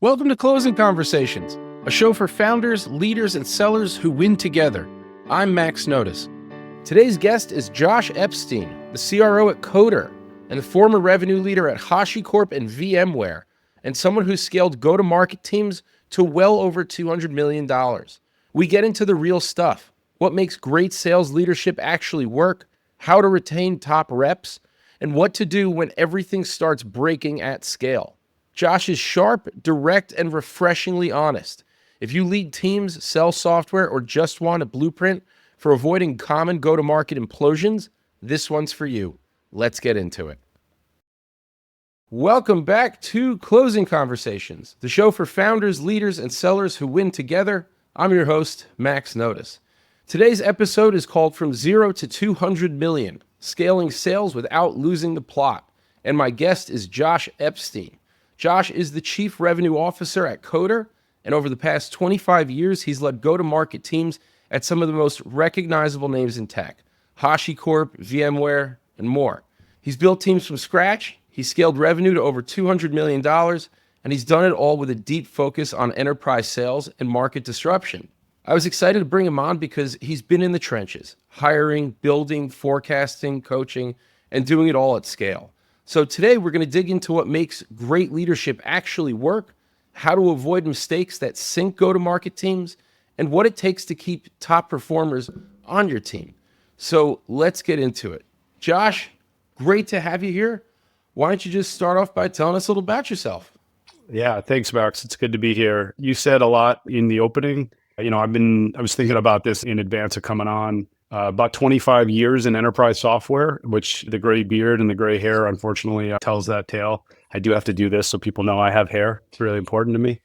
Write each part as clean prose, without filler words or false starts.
Welcome to Closing Conversations, a show for founders, leaders, and sellers who win together. I'm Max Notis. Today's guest is Josh Epstein, the CRO at Coder, and the former revenue leader at HashiCorp and VMware, and someone who scaled go-to-market teams to well over $200 million. We get into the real stuff, what makes great sales leadership actually work, how to retain top reps, and what to do when everything starts breaking at scale. Josh is sharp, direct, and refreshingly honest. If you lead teams, sell software, or just want a blueprint for avoiding common go-to-market implosions, this one's for you. Let's get into it. Welcome back to Closing Conversations, the show for founders, leaders, and sellers who win together. I'm your host, Max Notis. Today's episode is called From Zero to 200 Million, Scaling Sales Without Losing the Plot. And my guest is Josh Epstein. Josh is the Chief Revenue Officer at Coder, and over the past 25 years, he's led go-to-market teams at some of the most recognizable names in tech, HashiCorp, VMware, and more. He's built teams from scratch, he's scaled revenue to over $200 million, and he's done it all with a deep focus on enterprise sales and market disruption. I was excited to bring him on because he's been in the trenches, hiring, building, forecasting, coaching, and doing it all at scale. So today we're going to dig into what makes great leadership actually work, how to avoid mistakes that sink go-to-market teams, and what it takes to keep top performers on your team. So let's get into it. Josh, great to have you here. Why don't you just start off by telling us a little about yourself? Yeah, thanks, Max. It's good to be here. You said a lot in the opening. I was thinking about this in advance of coming on. About 25 years in enterprise software, which the gray beard and the gray hair, unfortunately, tells that tale. I do have to do this so people know I have hair. It's really important to me.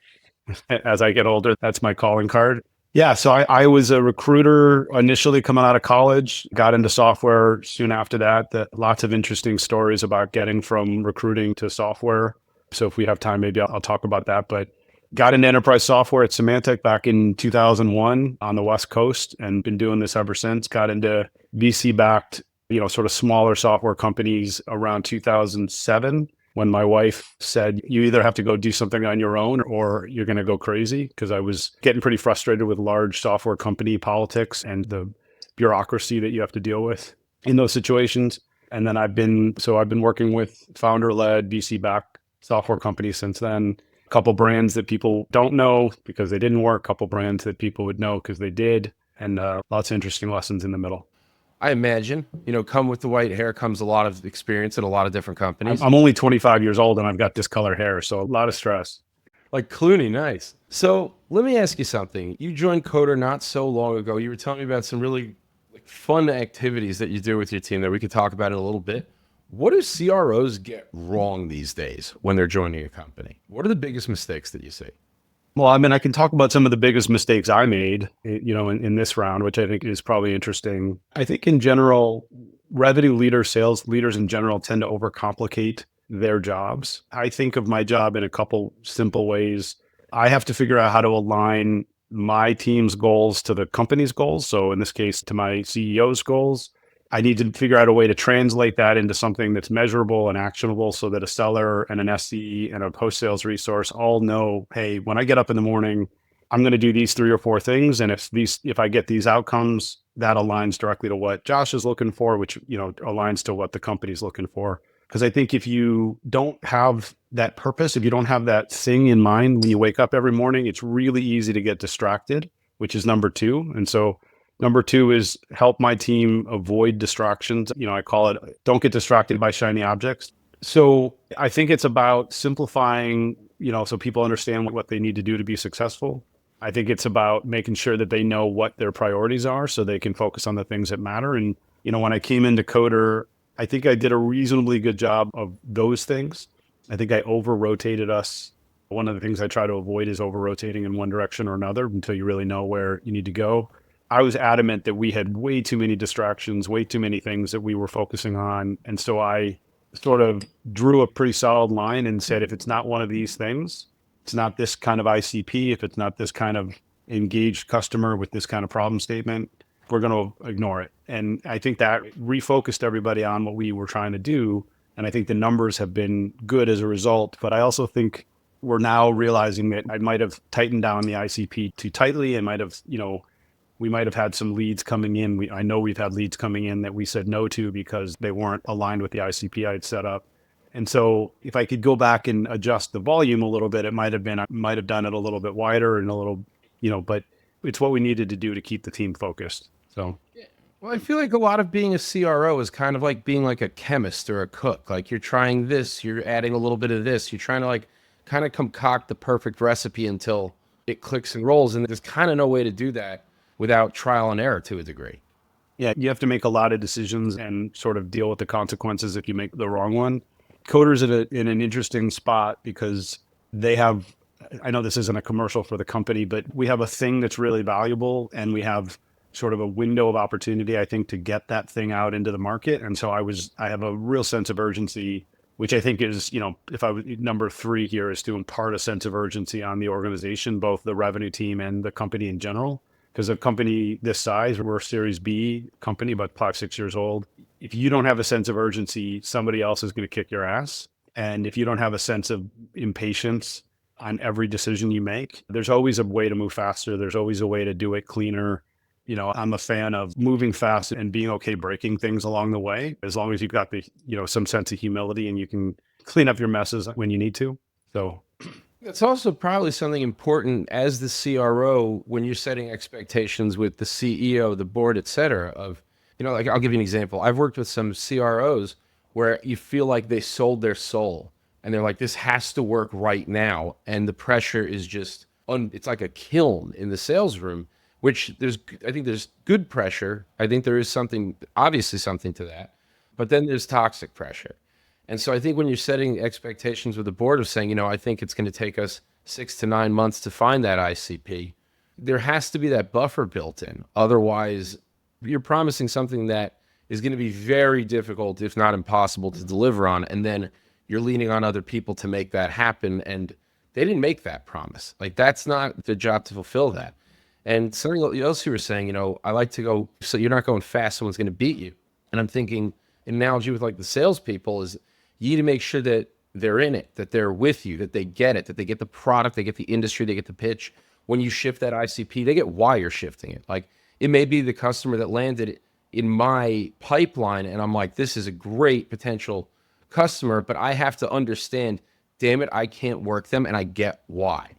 As I get older, that's my calling card. Yeah, so I was a recruiter initially coming out of college, got into software soon after that. Lots of interesting stories about getting from recruiting to software. So if we have time, maybe I'll talk about that. But got into enterprise software at Symantec back in 2001 on the West Coast and been doing this ever since. Got into VC-backed, sort of smaller software companies around 2007 when my wife said, you either have to go do something on your own or you're going to go crazy, because I was getting pretty frustrated with large software company politics and the bureaucracy that you have to deal with in those situations. And then I've been working with founder-led VC-backed software companies since then. Couple brands that people don't know because they didn't work, couple brands that people would know because they did, and lots of interesting lessons in the middle. I imagine, come with the white hair comes a lot of experience at a lot of different companies. I'm only 25 years old and I've got this color hair, so a lot of stress. Like Clooney, nice. So let me ask you something. You joined Coder not so long ago. You were telling me about some really fun activities that you do with your team that we could talk about in a little bit. What do CROs get wrong these days when they're joining a company? What are the biggest mistakes that you see? Well, I can talk about some of the biggest mistakes I made, in this round, which I think is probably interesting. I think in general, revenue leaders, sales leaders in general tend to overcomplicate their jobs. I think of my job in a couple simple ways. I have to figure out how to align my team's goals to the company's goals. So in this case, to my CEO's goals. I need to figure out a way to translate that into something that's measurable and actionable so that a seller and an SE and a post-sales resource all know, hey, when I get up in the morning, I'm going to do these 3 or 4 things. And if I get these outcomes, that aligns directly to what Josh is looking for, which, aligns to what the company's looking for. Because I think if you don't have that purpose, if you don't have that thing in mind when you wake up every morning, it's really easy to get distracted, which is number 2. And so number 2 is help my team avoid distractions. I call it, don't get distracted by shiny objects. So I think it's about simplifying, so people understand what they need to do to be successful. I think it's about making sure that they know what their priorities are so they can focus on the things that matter. And, when I came into Coder, I think I did a reasonably good job of those things. I think I over-rotated us. One of the things I try to avoid is over-rotating in one direction or another until you really know where you need to go. I was adamant that we had way too many distractions, way too many things that we were focusing on. And so I sort of drew a pretty solid line and said, if it's not one of these things, it's not this kind of ICP, if it's not this kind of engaged customer with this kind of problem statement, we're going to ignore it. And I think that refocused everybody on what we were trying to do. And I think the numbers have been good as a result. But I also think we're now realizing that I might have tightened down the ICP too tightly and might have, we might have had some leads coming in. I know we've had leads coming in that we said no to because they weren't aligned with the ICP I'd set up. And so if I could go back and adjust the volume a little bit, I might have done it a little bit wider and a little, but it's what we needed to do to keep the team focused. So. Well, I feel like a lot of being a CRO is kind of like being like a chemist or a cook. Like you're trying this, you're adding a little bit of this, you're trying to like kind of concoct the perfect recipe until it clicks and rolls. And there's kind of no way to do that without trial and error to a degree. Yeah, you have to make a lot of decisions and sort of deal with the consequences if you make the wrong one. Coders in an interesting spot because they have, I know this isn't a commercial for the company, but we have a thing that's really valuable and we have sort of a window of opportunity, I think, to get that thing out into the market. And so I have a real sense of urgency, which I think is, if I was number 3 here, is to impart a sense of urgency on the organization, both the revenue team and the company in general. Because a company this size, we're a Series B company, about 5-6 years old. If you don't have a sense of urgency, somebody else is going to kick your ass. And if you don't have a sense of impatience on every decision you make, there's always a way to move faster. There's always a way to do it cleaner. I'm a fan of moving fast and being okay breaking things along the way, as long as you've got the, some sense of humility and you can clean up your messes when you need to. So it's also probably something important as the CRO when you're setting expectations with the CEO, the board, et cetera, of, like I'll give you an example. I've worked with some CROs where you feel like they sold their soul and they're like, this has to work right now. And the pressure is just, it's like a kiln in the sales room. Which I think there's good pressure. I think there is obviously something to that, but then there's toxic pressure. And so I think when you're setting expectations with the board of saying, I think it's going to take us 6 to 9 months to find that ICP, there has to be that buffer built in. Otherwise, you're promising something that is going to be very difficult, if not impossible, to deliver on. And then you're leaning on other people to make that happen. And they didn't make that promise. Like that's not the job to fulfill that. And something else you were saying, I like to go, so you're not going fast, someone's going to beat you. And I'm thinking, an analogy with like the salespeople is you need to make sure that they're in it, that they're with you, that they get it, that they get the product, they get the industry, they get the pitch. When you shift that ICP, they get why you're shifting it. Like it may be the customer that landed in my pipeline and I'm like, this is a great potential customer, but I have to understand, damn it, I can't work them and I get why.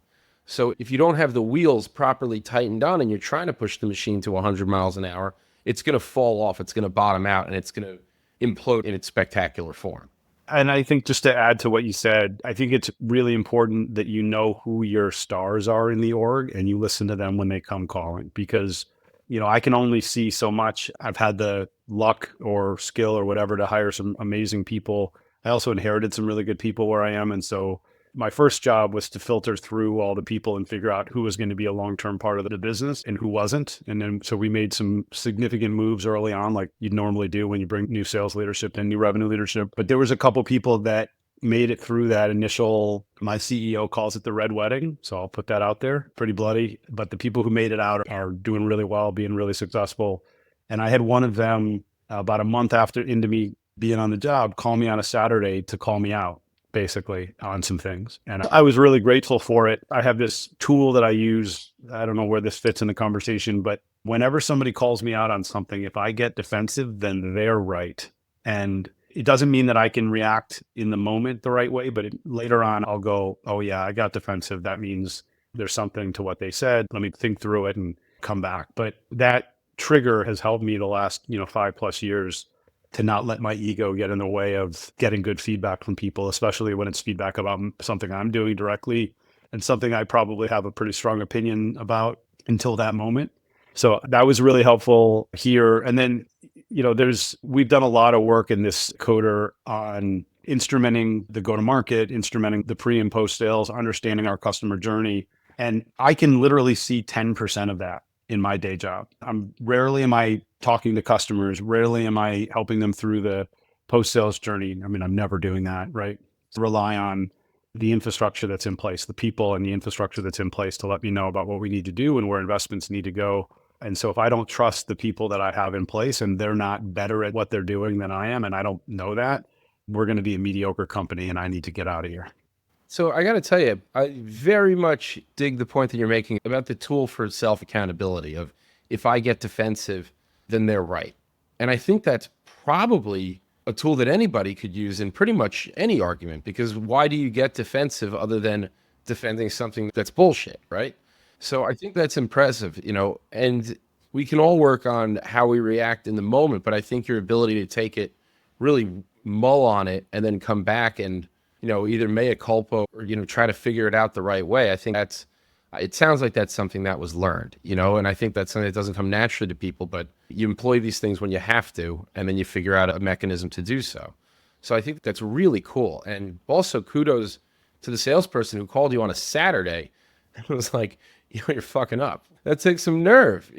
So if you don't have the wheels properly tightened on and you're trying to push the machine to 100 miles an hour, it's going to fall off, it's going to bottom out, and it's going to implode in its spectacular form. And I think just to add to what you said, I think it's really important that you know who your stars are in the org and you listen to them when they come calling because, I can only see so much. I've had the luck or skill or whatever to hire some amazing people. I also inherited some really good people where I am. And so my first job was to filter through all the people and figure out who was going to be a long-term part of the business and who wasn't. And then, so we made some significant moves early on, like you'd normally do when you bring new sales leadership and new revenue leadership. But there was a couple people that made it through that initial, my CEO calls it the red wedding. So I'll put that out there, pretty bloody. But the people who made it out are doing really well, being really successful. And I had one of them about a month into me being on the job, call me on a Saturday to call me out, basically, on some things. And I was really grateful for it. I have this tool that I use. I don't know where this fits in the conversation, but whenever somebody calls me out on something, if I get defensive, then they're right. And it doesn't mean that I can react in the moment the right way, but later on I'll go, oh yeah, I got defensive. That means there's something to what they said. Let me think through it and come back. But that trigger has helped me the last, 5+ years to not let my ego get in the way of getting good feedback from people, especially when it's feedback about something I'm doing directly and something I probably have a pretty strong opinion about until that moment. So that was really helpful here. And then, we've done a lot of work in this coder on instrumenting the go-to-market, instrumenting the pre and post sales, understanding our customer journey. And I can literally see 10% of that in my day job. Rarely am I talking to customers. Rarely am I helping them through the post-sales journey. I mean, I'm never doing that, right? Rely on the infrastructure that's in place, the people and the infrastructure that's in place to let me know about what we need to do and where investments need to go. And so if I don't trust the people that I have in place and they're not better at what they're doing than I am, and I don't know that, we're going to be a mediocre company and I need to get out of here. So I got to tell you, I very much dig the point that you're making about the tool for self accountability of if I get defensive, then they're right. And I think that's probably a tool that anybody could use in pretty much any argument because why do you get defensive other than defending something that's bullshit, right? So I think that's impressive, and we can all work on how we react in the moment, but I think your ability to take it, really mull on it, and then come back and either mea culpa or, try to figure it out the right way. I think it sounds like that's something that was learned, and I think that's something that doesn't come naturally to people, but you employ these things when you have to, and then you figure out a mechanism to do so. So I think that's really cool. And also kudos to the salesperson who called you on a Saturday and was like, you're fucking up. That takes some nerve,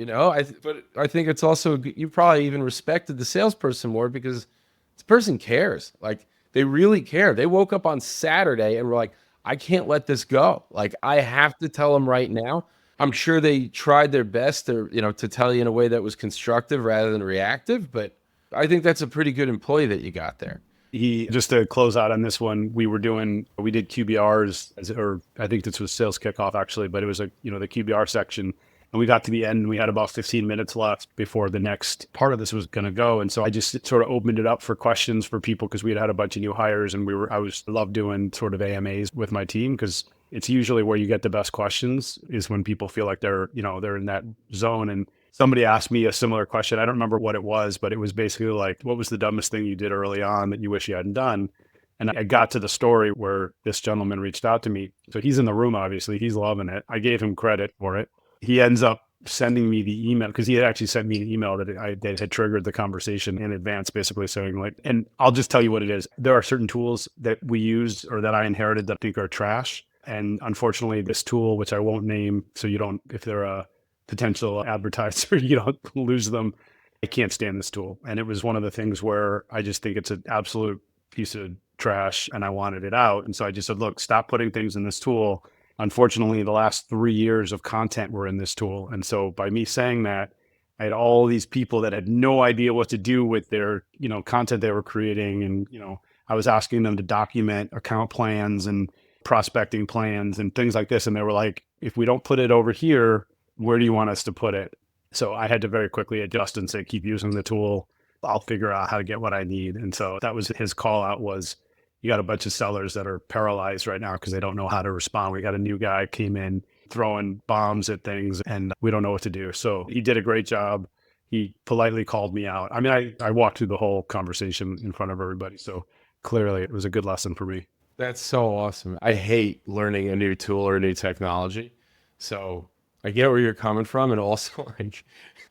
but I think it's also, you probably even respected the salesperson more because this person cares. Like, they really care. They woke up on Saturday and were like, I can't let this go. Like, I have to tell them right now. I'm sure they tried their best to tell you in a way that was constructive rather than reactive, but I think that's a pretty good employee that you got there. Just to close out on this one, we did QBRs, or I think this was sales kickoff actually, but it was the QBR section. And we got to the end and we had about 15 minutes left before the next part of this was going to go. And so I just sort of opened it up for questions for people because we had a bunch of new hires and I love doing sort of AMAs with my team because it's usually where you get the best questions is when people feel like they're in that zone. And somebody asked me a similar question. I don't remember what it was, but it was basically like, what was the dumbest thing you did early on that you wish you hadn't done? And I got to the story where this gentleman reached out to me. So he's in the room, obviously. He's loving it. I gave him credit for it. He ends up sending me the email because he had actually sent me an email that had triggered the conversation in advance, basically saying like, and I'll just tell you what it is. There are certain tools that we use or that I inherited that I think are trash. And unfortunately, this tool, which I won't name, so you don't, if they're a potential advertiser, you don't lose them. I can't stand this tool. And it was one of the things where I just think it's an absolute piece of trash and I wanted it out. And so I just said, look, stop putting things in this tool. Unfortunately, the last 3 years of content were in this tool. And so by me saying that, I had all these people that had no idea what to do with their, content they were creating. And, I was asking them to document account plans and prospecting plans and things like this. And they were like, if we don't put it over here, where do you want us to put it? So I had to very quickly adjust and say, keep using the tool. I'll figure out how to get what I need. And so that was his call out was, you got a bunch of sellers that are paralyzed right now because they don't know how to respond. We got a new guy came in throwing bombs at things and we don't know what to do. So he did a great job. He politely called me out. I mean, I walked through the whole conversation in front of everybody. So clearly it was a good lesson for me. That's so awesome. I hate learning a new tool or a new technology. So I get where you're coming from. And also, like,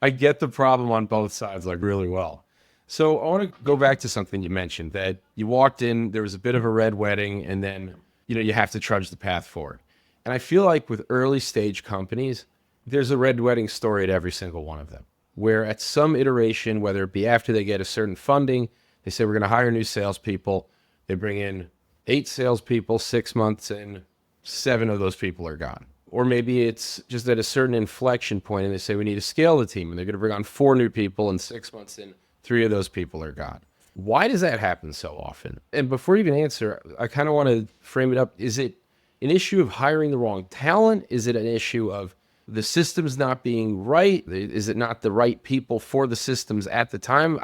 I get the problem on both sides, like, really well. So I want to go back to something you mentioned that you walked in, there was a bit of a red wedding, and then, you have to trudge the path forward. And I feel like with early stage companies, there's a red wedding story at every single one of them, where at some iteration, whether it be after they get a certain funding, they say, we're going to hire new salespeople. They bring in 8 salespeople, 6 months in, 7 of those people are gone. Or maybe it's just at a certain inflection point and they say, we need to scale the team and they're going to bring on 4 new people and 6 months in, 3 of those people are gone. Why does that happen so often? And before you even answer, I kind of want to frame it up. Is it an issue of hiring the wrong talent? Is it an issue of the systems not being right? Is it not the right people for the systems at the time?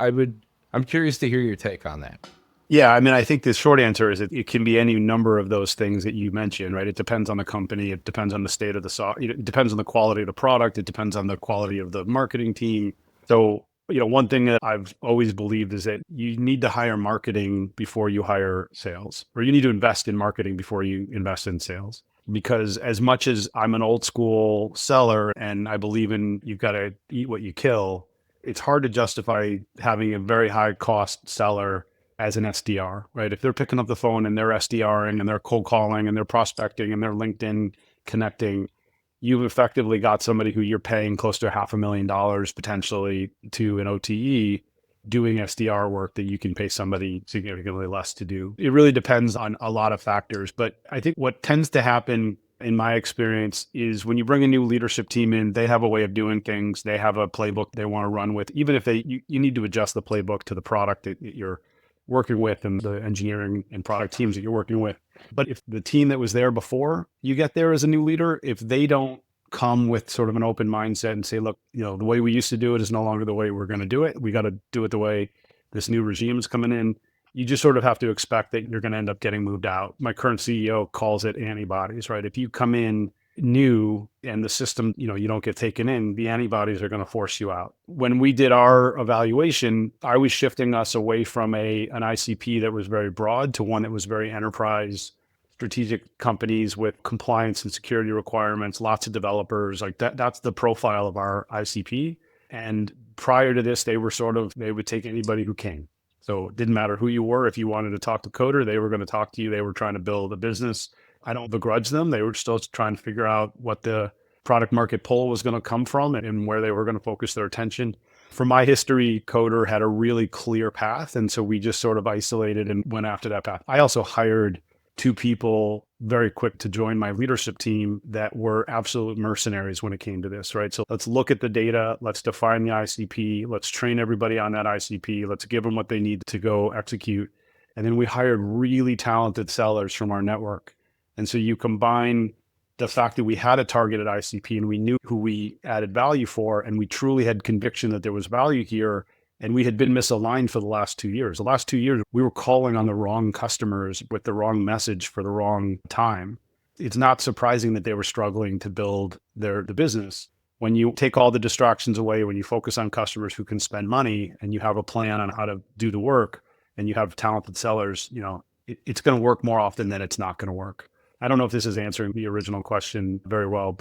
I'm curious to hear your take on that. Yeah, I mean, I think the short answer is it can be any number of those things that you mentioned, right? It depends on the company. It depends on the state of the software. It depends on the quality of the product. It depends on the quality of the marketing team. So, one thing that I've always believed is that you need to hire marketing before you hire sales, or you need to invest in marketing before you invest in sales. Because as much as I'm an old school seller and I believe in you've got to eat what you kill, it's hard to justify having a very high cost seller as an SDR, right? If they're picking up the phone and they're SDRing and they're cold calling and they're prospecting and they're LinkedIn connecting, you've effectively got somebody who you're paying close to $500,000 potentially to an OTE doing SDR work that you can pay somebody significantly less to do. It really depends on a lot of factors. But I think what tends to happen in my experience is when you bring a new leadership team in, they have a way of doing things. They have a playbook they want to run with, even if you need to adjust the playbook to the product that you're working with and the engineering and product teams that you're working with. But if the team that was there before you get there as a new leader, if they don't come with sort of an open mindset and say, look, the way we used to do it is no longer the way we're going to do it. We got to do it the way this new regime is coming in. You just sort of have to expect that you're going to end up getting moved out. My current CEO calls it antibodies, right? If you come in new and the system, you don't get taken in, the antibodies are going to force you out. When we did our evaluation, I was shifting us away from an ICP that was very broad to one that was very enterprise, strategic companies with compliance and security requirements, lots of developers. Like that's the profile of our ICP. And prior to this, they would take anybody who came. So it didn't matter who you were. If you wanted to talk to coder, they were going to talk to you. They were trying to build a business. I don't begrudge them. They were still trying to figure out what the product market pull was going to come from and where they were going to focus their attention. For my history, coder had a really clear path. And so we just sort of isolated and went after that path. I also hired 2 people very quick to join my leadership team that were absolute mercenaries when it came to this, right? So let's look at the data. Let's define the ICP. Let's train everybody on that ICP. Let's give them what they need to go execute. And then we hired really talented sellers from our network. And so you combine the fact that we had a targeted ICP and we knew who we added value for, and we truly had conviction that there was value here. And we had been misaligned for the last 2 years. The last 2 years, we were calling on the wrong customers with the wrong message for the wrong time. It's not surprising that they were struggling to build the business. When you take all the distractions away, when you focus on customers who can spend money and you have a plan on how to do the work and you have talented sellers, it's going to work more often than it's not going to work. I don't know if this is answering the original question very well,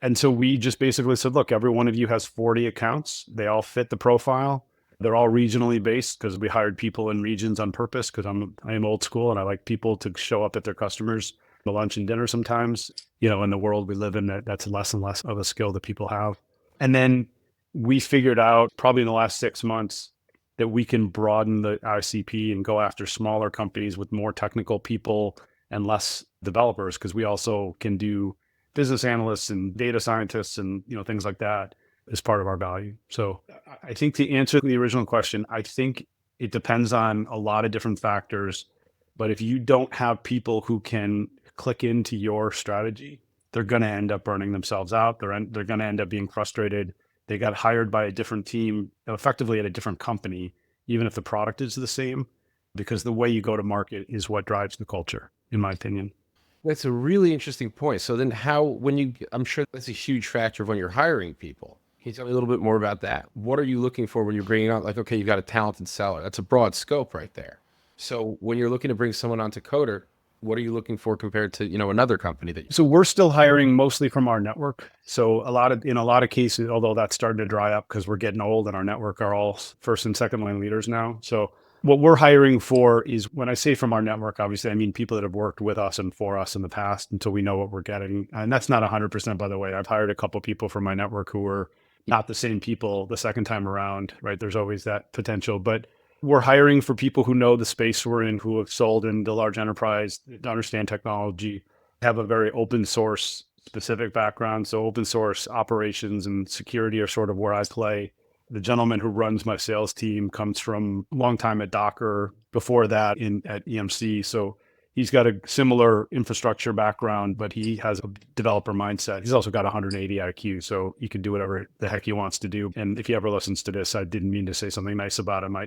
and so we just basically said, look, every one of you has 40 accounts. They all fit the profile. They're all regionally based because we hired people in regions on purpose because I am old school and I like people to show up at their customers for lunch and dinner sometimes. In the world we live in, that's less and less of a skill that people have. And then we figured out probably in the last 6 months that we can broaden the ICP and go after smaller companies with more technical people and less developers because we also can do business analysts and data scientists and things like that as part of our value. So I think to answer the original question, I think it depends on a lot of different factors. But if you don't have people who can click into your strategy, they're going to end up burning themselves out. They're going to end up being frustrated. They got hired by a different team, effectively at a different company, even if the product is the same, because the way you go to market is what drives the culture, in my opinion. That's a really interesting point. So then I'm sure that's a huge factor of when you're hiring people. Can you tell me a little bit more about that? What are you looking for when you're bringing on, like, okay, you've got a talented seller. That's a broad scope right there. So when you're looking to bring someone onto Coder, what are you looking for compared to, another company So we're still hiring mostly from our network. So in a lot of cases, although that's starting to dry up because we're getting old and our network are all first and second line leaders now. So what we're hiring for is, when I say from our network, obviously, I mean people that have worked with us and for us in the past until we know what we're getting. And that's not 100%, by the way. I've hired a couple of people from my network who were not the same people the second time around, right? There's always that potential. But we're hiring for people who know the space we're in, who have sold in the large enterprise, understand technology, have a very open source specific background. So open source operations and security are sort of where I play. The gentleman who runs my sales team comes from a long time at Docker, before that at EMC. So he's got a similar infrastructure background, but he has a developer mindset. He's also got 180 IQ, so he can do whatever the heck he wants to do. And if he ever listens to this, I didn't mean to say something nice about him.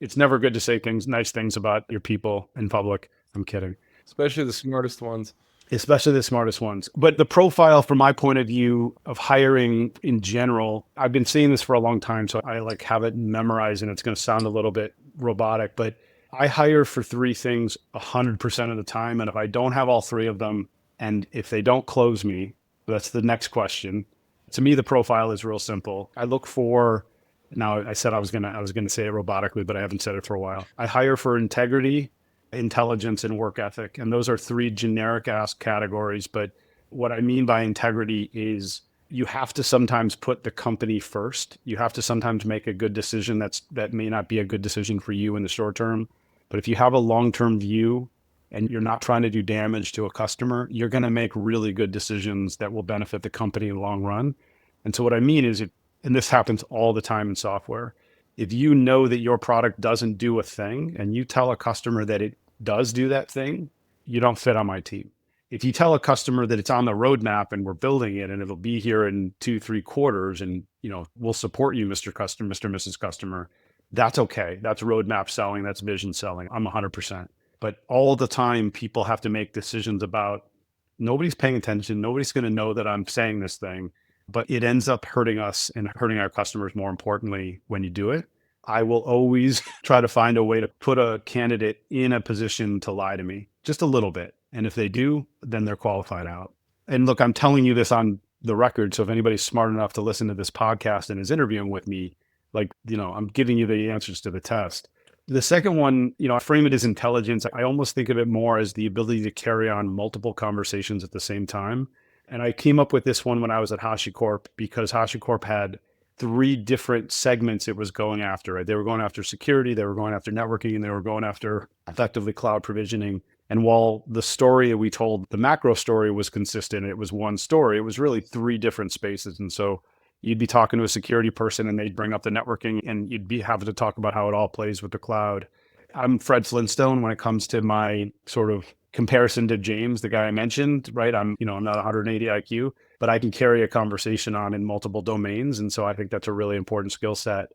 It's never good to say nice things about your people in public. I'm kidding. especially the smartest ones. Especially the smartest ones. But the profile, from my point of view of hiring in general, I've been saying this for a long time, so I have it memorized, and it's going to sound a little bit robotic, but I hire for 3 things 100% of the time. And if I don't have all 3 of them, and if they don't close me, that's the next question. To me, the profile is real simple. I look for, now I said I was gonna say it robotically, but I haven't said it for a while. I hire for integrity, intelligence, and work ethic. And those are 3 generic ass categories. But what I mean by integrity is you have to sometimes put the company first. You have to sometimes make a good decision that may not be a good decision for you in the short term. But if you have a long-term view and you're not trying to do damage to a customer, you're going to make really good decisions that will benefit the company in the long run. And so what I mean is, and this happens all the time in software, If you know that your product doesn't do a thing and you tell a customer that it does do that thing, you don't fit on my team. If you tell a customer that it's on the roadmap and we're building it and it'll be here in 2-3 quarters and, we'll support you, Mr. Customer, Mr. Mrs. Customer, that's okay. That's roadmap selling. That's vision selling. I'm 100%. But all the time, people have to make decisions about nobody's paying attention. Nobody's going to know that I'm saying this thing, but it ends up hurting us and hurting our customers more importantly when you do it. I will always try to find a way to put a candidate in a position to lie to me just a little bit. And if they do, then they're qualified out. And look, I'm telling you this on the record. So if anybody's smart enough to listen to this podcast and is interviewing with me, I'm giving you the answers to the test. The second one, I frame it as intelligence. I almost think of it more as the ability to carry on multiple conversations at the same time. And I came up with this one when I was at HashiCorp because HashiCorp had 3 different segments it was going after. Right? They were going after security, they were going after networking, and they were going after effectively cloud provisioning. And while the story we told, the macro story was consistent, it was one story, it was really 3 different spaces. And so you'd be talking to a security person and they'd bring up the networking and you'd be having to talk about how it all plays with the cloud. I'm Fred Flintstone when it comes to my sort of comparison to James, the guy I mentioned, right? I'm not 180 IQ, but I can carry a conversation on in multiple domains. And so I think that's a really important skill set.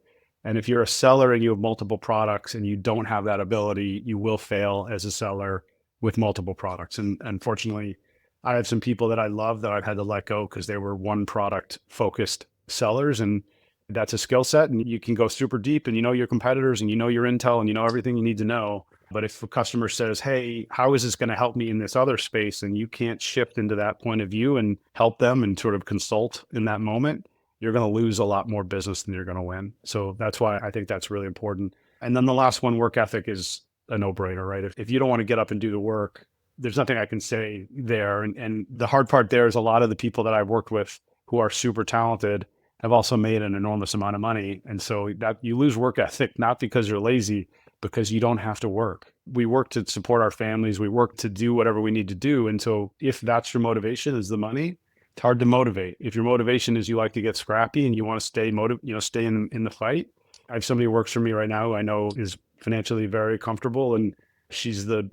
And if you're a seller and you have multiple products and you don't have that ability, you will fail as a seller with multiple products. And unfortunately, I have some people that I love that I've had to let go because they were one product focused sellers. And that's a skill set. And you can go super deep and you know your competitors and you know your intel and you know everything you need to know. But if a customer says, hey, how is this going to help me in this other space? And you can't shift into that point of view and help them and sort of consult in that moment, you're going to lose a lot more business than you're going to win. So that's why I think that's really important. And then the last one, work ethic, is a no-brainer, right? If you don't want to get up and do the work, there's nothing I can say there. And the hard part there is a lot of the people that I've worked with who are super talented have also made an enormous amount of money. And so that you lose work ethic, not because you're lazy, because you don't have to work. We work to support our families. We work to do whatever we need to do. And so if that's your motivation is the money, it's hard to motivate. If your motivation is you like to get scrappy and you want to stay stay in the fight. I have somebody who works for me right now who I know is financially very comfortable. And she's the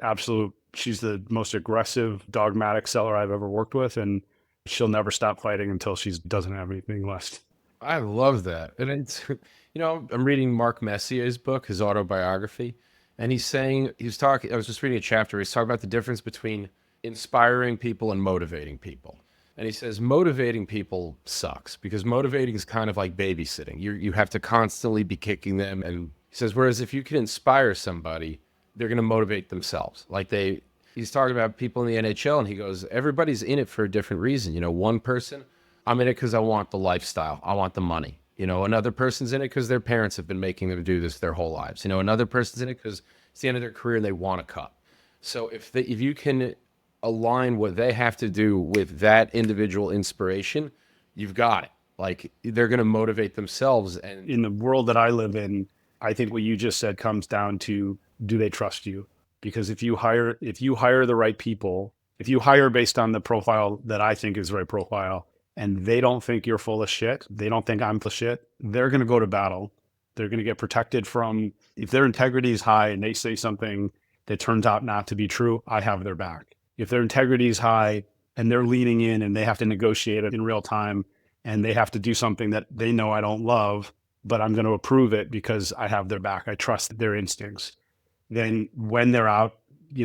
most aggressive, dogmatic seller I've ever worked with. And she'll never stop fighting until she doesn't have anything left. I love that. And it's, I'm reading Mark Messier's book, his autobiography, and I was just reading a chapter, he's talking about the difference between inspiring people and motivating people. And he says motivating people sucks because motivating is kind of like babysitting. You have to constantly be kicking them. And he says, whereas if you can inspire somebody, they're going to motivate themselves. He's talking about people in the NHL and he goes, everybody's in it for a different reason. One person, I'm in it because I want the lifestyle. I want the money. Another person's in it because their parents have been making them do this their whole lives. Another person's in it because it's the end of their career and they want to cut. So if you can align what they have to do with that individual inspiration, you've got it. They're going to motivate themselves. And in the world that I live in, I think what you just said comes down to, do they trust you? Because if you hire the right people, if you hire based on the profile that I think is the right profile, and they don't think you're full of shit, they don't think I'm full of shit, they're going to go to battle. They're going to get protected from, if their integrity is high and they say something that turns out not to be true, I have their back. If their integrity is high and they're leaning in and they have to negotiate it in real time and they have to do something that they know I don't love, but I'm going to approve it because I have their back, I trust their instincts, then when they're out,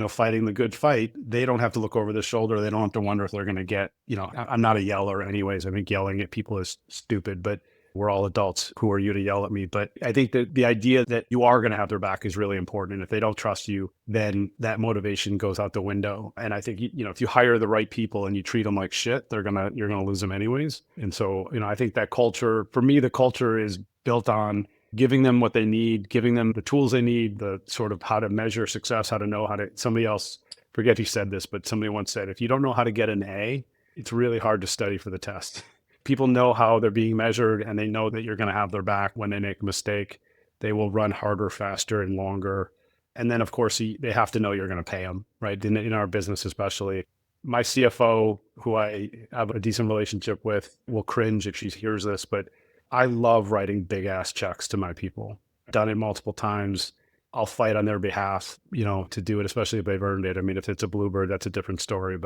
fighting the good fight, they don't have to look over their shoulder. They don't have to wonder if they're going to get, I'm not a yeller anyways. I think yelling at people is stupid, but we're all adults. Who are you to yell at me? But I think that the idea that you are going to have their back is really important. And if they don't trust you, then that motivation goes out the window. And I think, if you hire the right people and you treat them like shit, you're going to lose them anyways. And so, I think that culture, for me, the culture is built on giving them what they need, giving them the tools they need, the sort of how to measure success, how to know somebody else, forget who said this, but somebody once said, if you don't know how to get an A, it's really hard to study for the test. People know how they're being measured and they know that you're going to have their back when they make a mistake. They will run harder, faster, and longer. And then, of course, they have to know you're going to pay them, right? In our business, especially. My CFO, who I have a decent relationship with, will cringe if she hears this, but I love writing big ass checks to my people. done it multiple times. I'll fight on their behalf, to do it, especially if they've earned it. I mean, if it's a bluebird, that's a different story.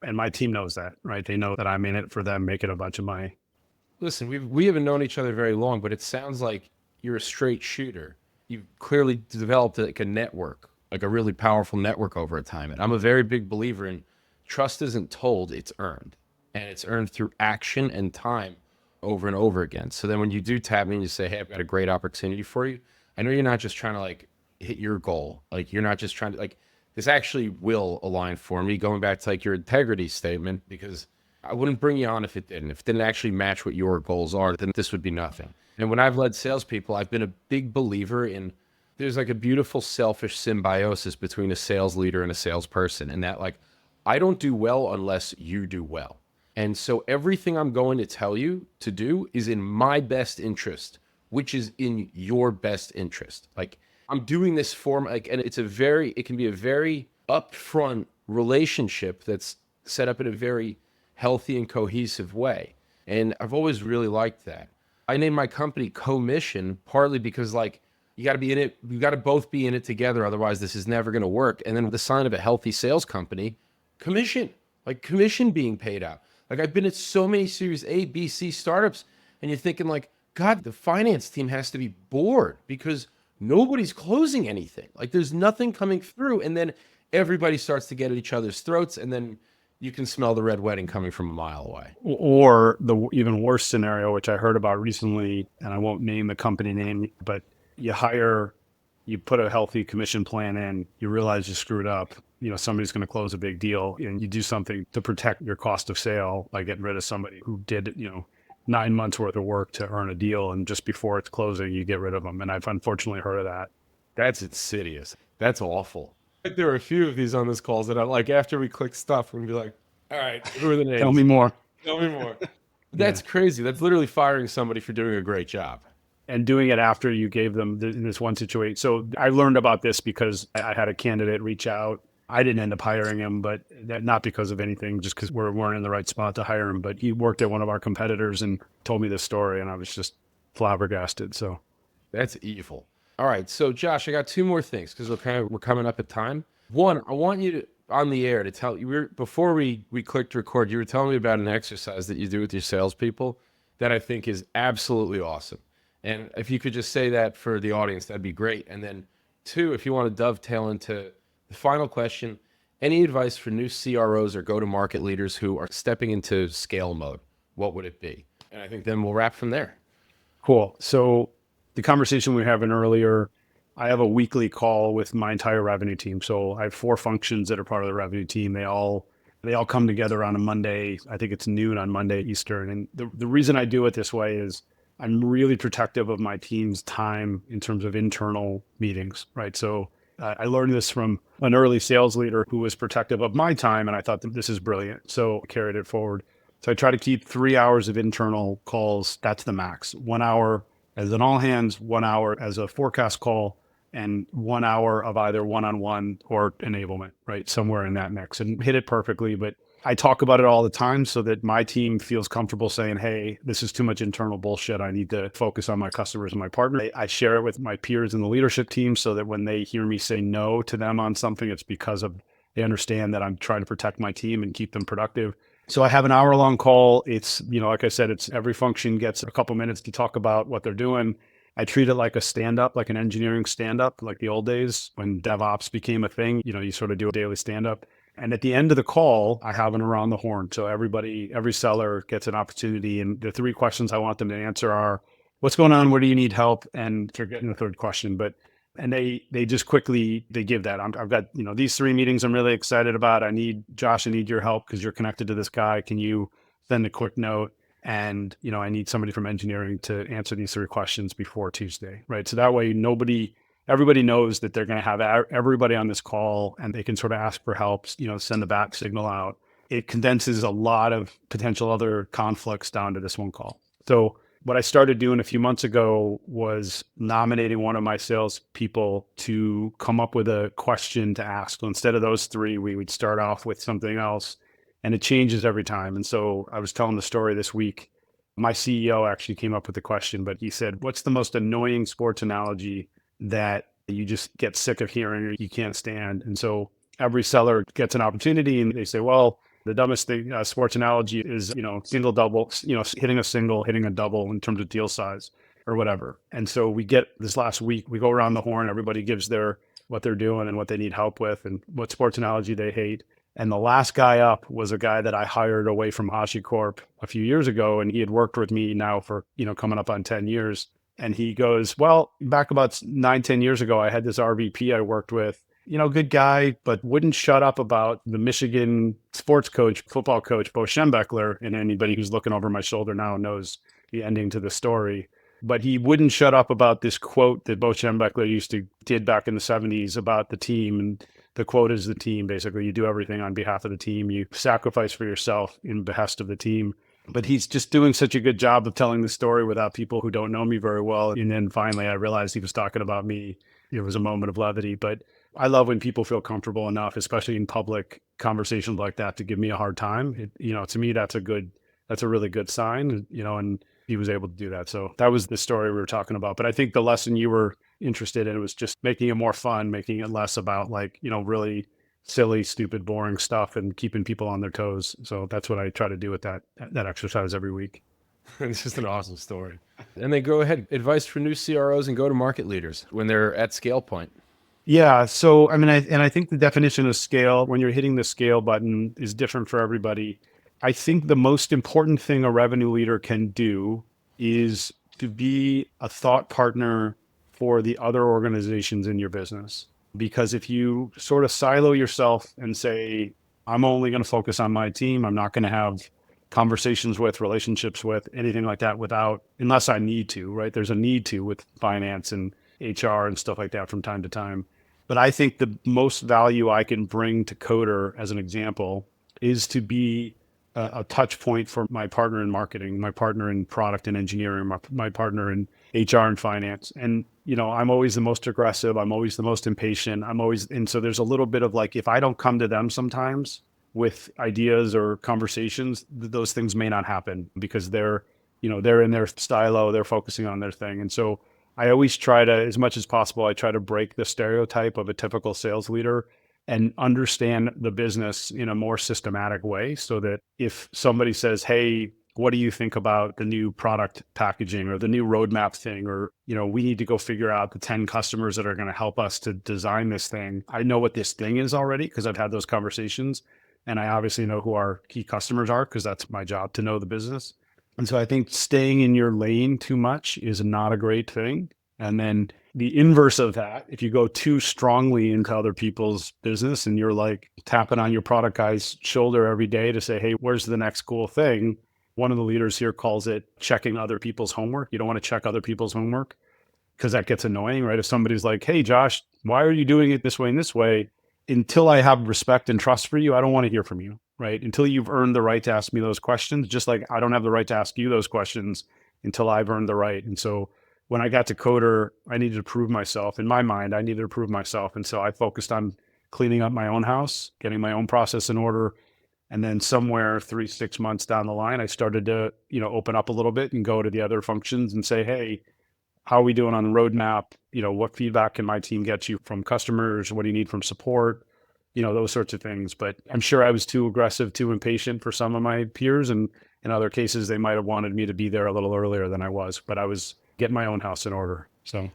And my team knows that, right? They know that I'm in it for them, making a bunch of money. Listen, we haven't known each other very long, but it sounds like you're a straight shooter. You've clearly developed like a network, like a really powerful network over time. And I'm a very big believer in trust isn't told, it's earned. And it's earned through action and time over and over again. So then when you do tap me and you say, hey, I've got a great opportunity for you, I know you're not just trying to like hit your goal. Like you're not just trying to like, this actually will align for me, going back to like your integrity statement, because I wouldn't bring you on if it didn't. If it didn't actually match what your goals are, then this would be nothing. And when I've led salespeople, I've been a big believer in there's like a beautiful selfish symbiosis between a sales leader and a salesperson. And that like, I don't do well unless you do well. And so everything I'm going to tell you to do is in my best interest, which is in your best interest. Like I'm doing this for like, and it can be a very upfront relationship that's set up in a very healthy and cohesive way. And I've always really liked that. I named my company Co-Mission partly because like you got to be in it, you got to both be in it together. Otherwise this is never going to work. And then the sign of a healthy sales company, commission, like commission being paid out. Like I've been at so many Series A, B, C startups and you're thinking like, God, the finance team has to be bored because nobody's closing anything. Like there's nothing coming through. And then everybody starts to get at each other's throats. And then you can smell the red wedding coming from a mile away. Or the even worse scenario, which I heard about recently, and I won't name the company name, but you put a healthy commission plan in, you realize you screwed up, somebody's going to close a big deal, and you do something to protect your cost of sale by getting rid of somebody who did, 9 months worth of work to earn a deal. And just before it's closing, you get rid of them. And I've unfortunately heard of that. That's insidious. That's awful. There are a few of these on this calls that I like after we click stuff, we're gonna be like, all right, who are the names? Tell me more. Tell me more. That's crazy. That's literally firing somebody for doing a great job. And doing it after you gave them in this one situation. So I learned about this because I had a candidate reach out. I didn't end up hiring him, but not because of anything, just because we weren't in the right spot to hire him. But he worked at one of our competitors and told me this story, and I was just flabbergasted. So that's evil. All right, so Josh, I got two more things because we're coming up at time. One, I want you to on the air to tell you before we clicked record, you were telling me about an exercise that you do with your salespeople that I think is absolutely awesome. And if you could just say that for the audience, that'd be great. And then two, if you want to dovetail into the final question, any advice for new CROs or go-to-market leaders who are stepping into scale mode, what would it be? And I think then we'll wrap from there. Cool. So the conversation we were having earlier, I have a weekly call with my entire revenue team. So I have 4 functions that are part of the revenue team. They all come together on a Monday. I think it's noon on Monday Eastern. And the reason I do it this way is I'm really protective of my team's time in terms of internal meetings, right? So I learned this from an early sales leader who was protective of my time, and I thought that this is brilliant. So I carried it forward. So I try to keep 3 hours of internal calls. That's the max. 1 hour as an all hands, 1 hour as a forecast call, and 1 hour of either one-on-one or enablement, right? Somewhere in that mix, and hit it perfectly. But I talk about it all the time so that my team feels comfortable saying, hey, this is too much internal bullshit. I need to focus on my customers and my partner. I share it with my peers in the leadership team so that when they hear me say no to them on something, it's because they understand that I'm trying to protect my team and keep them productive. So I have an hour-long call. It's, like I said, it's every function gets a couple minutes to talk about what they're doing. I treat it like a stand-up, like an engineering stand-up, like the old days when DevOps became a thing. You sort of do a daily stand-up. And at the end of the call, I have an around the horn. So every seller gets an opportunity. And the 3 questions I want them to answer are, what's going on? Where do you need help? And they're getting the 3rd question. And they just quickly, they give that. I've got, these 3 meetings I'm really excited about. Josh, I need your help because you're connected to this guy. Can you send a quick note? And, I need somebody from engineering to answer these 3 questions before Tuesday, right? So that way everybody knows that they're going to have everybody on this call and they can sort of ask for help, send the bat signal out. It condenses a lot of potential other conflicts down to this one call. So what I started doing a few months ago was nominating one of my salespeople to come up with a question to ask. So instead of those 3, we would start off with something else, and it changes every time. And so I was telling the story this week. My CEO actually came up with the question, but he said, what's the most annoying sports analogy that you just get sick of hearing or you can't stand? And so every seller gets an opportunity and they say, well, the dumbest thing, sports analogy is, single double, hitting a single, hitting a double in terms of deal size or whatever. And so we get this last week, we go around the horn, everybody gives what they're doing and what they need help with and what sports analogy they hate. And the last guy up was a guy that I hired away from HashiCorp a few years ago. And he had worked with me now for, coming up on 10 years. And he goes, well, back about 9, 10 years ago, I had this RVP I worked with, good guy, but wouldn't shut up about the Michigan sports coach, football coach, Bo Schembechler. And anybody who's looking over my shoulder now knows the ending to the story. But he wouldn't shut up about this quote that Bo Schembechler did back in the 70s about the team. And the quote is the team. Basically, you do everything on behalf of the team. You sacrifice for yourself in behest of the team. But he's just doing such a good job of telling the story without people who don't know me very well. And then finally, I realized he was talking about me. It was a moment of levity. But I love when people feel comfortable enough, especially in public conversations like that, to give me a hard time. To me, that's a really good sign, and he was able to do that. So that was the story we were talking about. But I think the lesson you were interested in was just making it more fun, making it less about really silly, stupid, boring stuff and keeping people on their toes. So that's what I try to do with that exercise every week. It's just an awesome story. And then go ahead, advice for new CROs and go-to-market leaders when they're at scale point. Yeah. So, I think the definition of scale, when you're hitting the scale button, is different for everybody. I think the most important thing a revenue leader can do is to be a thought partner for the other organizations in your business. Because if you sort of silo yourself and say, I'm only going to focus on my team, I'm not going to have conversations with, relationships with, anything like that unless I need to, right? There's a need to with finance and HR and stuff like that from time to time. But I think the most value I can bring to Coder, as an example, is to be a touch point for my partner in marketing, my partner in product and engineering, my partner in HR and finance. And, I'm always the most aggressive. I'm always the most impatient. And so there's a little bit of if I don't come to them sometimes with ideas or conversations, those things may not happen because they're in their silo, they're focusing on their thing. And so I always try to, as much as possible, I try to break the stereotype of a typical sales leader and understand the business in a more systematic way so that if somebody says, hey, what do you think about the new product packaging or the new roadmap thing? Or, we need to go figure out the 10 customers that are going to help us to design this thing. I know what this thing is already because I've had those conversations. And I obviously know who our key customers are because that's my job to know the business. And so I think staying in your lane too much is not a great thing. And then the inverse of that, if you go too strongly into other people's business and you're tapping on your product guy's shoulder every day to say, hey, where's the next cool thing? One of the leaders here calls it checking other people's homework. You don't want to check other people's homework because that gets annoying, right? If somebody's like, hey, Josh, why are you doing it this way and this way? Until I have respect and trust for you, I don't want to hear from you, right? Until you've earned the right to ask me those questions, just like I don't have the right to ask you those questions until I've earned the right. And so when I got to Coder, I needed to prove myself. In my mind, I needed to prove myself. And so I focused on cleaning up my own house, getting my own process in order. And then somewhere 3-6 months down the line, I started to, open up a little bit and go to the other functions and say, hey, how are we doing on the roadmap? What feedback can my team get you from customers? What do you need from support? Those sorts of things. But I'm sure I was too aggressive, too impatient for some of my peers. And in other cases, they might have wanted me to be there a little earlier than I was, but I was getting my own house in order. So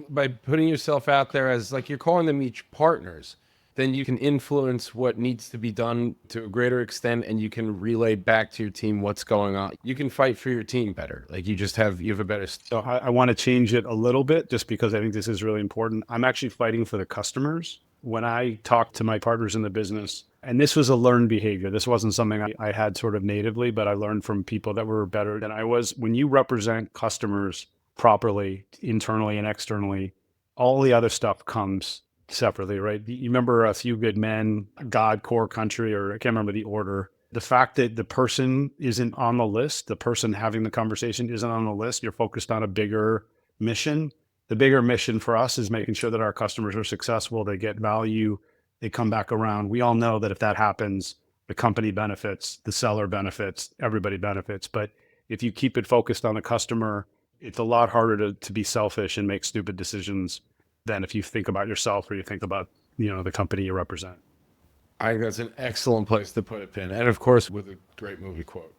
by putting yourself out there as you're calling them each partners, then you can influence what needs to be done to a greater extent, and you can relay back to your team what's going on. You can fight for your team better. You have a better. So I want to change it a little bit just because I think this is really important. I'm actually fighting for the customers. When I talk to my partners in the business, and this was a learned behavior. This wasn't something I had sort of natively, but I learned from people that were better than I was. When you represent customers properly, internally and externally, all the other stuff comes separately, right? You remember A Few Good Men, God, Core, Country, or I can't remember the order. The fact that the person isn't on the list, the person having the conversation isn't on the list, you're focused on a bigger mission. The bigger mission for us is making sure that our customers are successful, they get value, they come back around. We all know that if that happens, the company benefits, the seller benefits, everybody benefits. But if you keep it focused on the customer, it's a lot harder to be selfish and make stupid decisions than if you think about yourself or you think about, the company you represent. I think that's an excellent place to put a pin. And of course, with a great movie quote.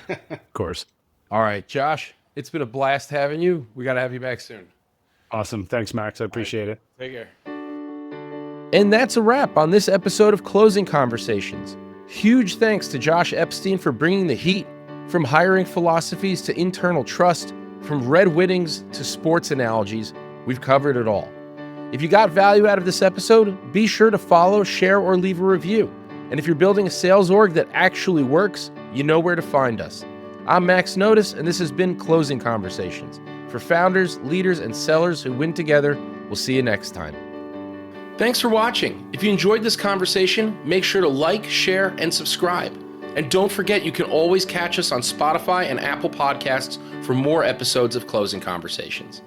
Of course. All right, Josh, it's been a blast having you. We got to have you back soon. Awesome. Thanks, Max. I appreciate it. Take care. And that's a wrap on this episode of Closing Conversations. Huge thanks to Josh Epstein for bringing the heat, from hiring philosophies to internal trust, from red winnings to sports analogies. We've covered it all. If you got value out of this episode, be sure to follow, share, or leave a review. And if you're building a sales org that actually works, you know where to find us. I'm Max Notis, and this has been Closing Conversations for founders, leaders, and sellers who win together. We'll see you next time. Thanks for watching. If you enjoyed this conversation, make sure to like, share, and subscribe. And don't forget, you can always catch us on Spotify and Apple Podcasts for more episodes of Closing Conversations.